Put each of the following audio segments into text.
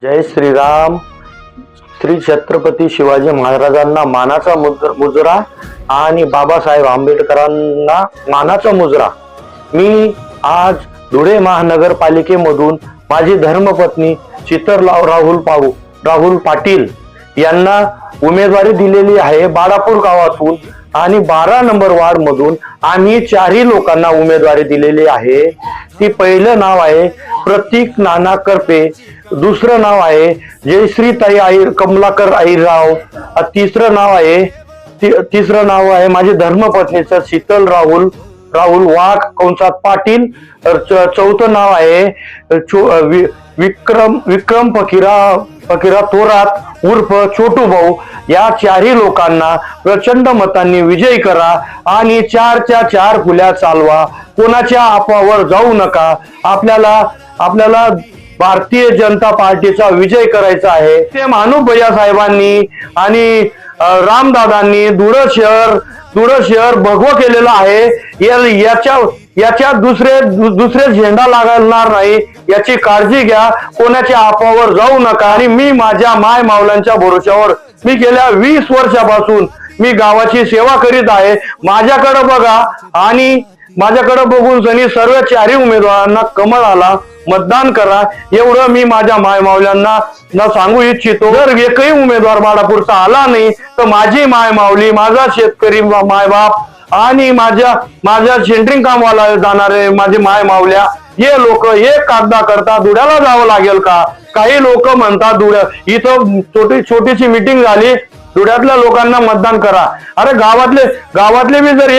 जय श्रीराम. श्री छत्रपती शिवाजी महाराजांना मानाचा मुजरा आणि बाबासाहेब आंबेडकरांना मानाचा मुजरा. मी आज धुळे महानगरपालिकेमधून माझी धर्मपत्नी शीतल राहुल पाटील यांना उमेदवारी दिलेली आहे बाळापूर गावातून आणि 12 नंबर वार्ड मधून आम्ही 4 लोकांना उमेदवारी दिलेली आहे. ती पहिलं नाव आहे प्रतीक नाना करपे, दुसरं नाव आहे जयश्रीताई कमलाकर आईराव, तिसरं नाव आहे माझी धर्मपत्नीचं शीतल राहुल वाघ कंसात पाटील, चौथं नाव आहे विक्रम फकीरा थोरात उर्फ छोटू भाऊ. या 4 लोकांना प्रचंड मतांनी विजयी करा आणि 4च्या 4 फुल्या चालवा. कोणाच्या अफवावर जाऊ नका. आपल्याला भारतीय जनता पार्टीचा विजय करायचा आहे. ते मानुभैया साहेबांनी आणि रामदादांनी धुळे शहर भगवं केलेलं आहे. याच्या दुसरे झेंडा लागणार नाही याची काळजी घ्या. कोणाच्या अफवावर जाऊ नका. आणि मी माझ्या माय मावलांच्या भरोश्यावर मी गेल्या 20 वर्षापासून मी गावाची सेवा करीत आहे. माझ्याकडे बघा आणि माझ्याकडे बघून सर्व 4 उमेदवारांना कमळाला मतदान करा एवढं मी माझ्या माय मावल्यांना सांगू इच्छितो. जर एकही उमेदवार बाळापूरचा आला नाही तर माझी माय मावली, माझा शेतकरी मायबाप आणि माझ्या सेंट्रिंग कामवाला जाणारे माझे माय मावल्या हे लोक एक कागदा करता धुळ्याला जावं लागेल का? काही लोक म्हणतात इथं छोटीशी मीटिंग झाली, धुळ्यातल्या लोकांना मतदान करा. अरे गावातले मी जर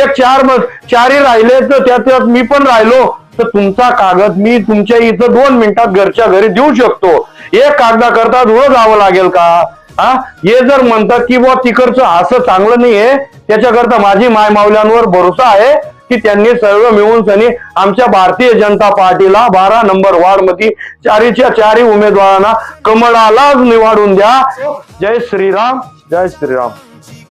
4 राहिले तर त्यात मी पण राहिलो तर तुमचा कागद मी तुमच्या इथं 2 मिनिटात घरच्या घरी देऊ शकतो. एक कागदा करता धुळं जावं लागेल का? हे जर म्हणतात की बुवा तिकडचं असं चांगलं नाहीये, त्याच्याकरता माझी माय मावल्यांवर भरोसा आहे की त्यांनी सर्व मिळून आमच्या भारतीय जनता पार्टीला 12 नंबर वार्ड मध्ये 4च्या 4 उमेदवारांना कमळालाच निवडून द्या. जय श्रीराम. जय श्रीराम.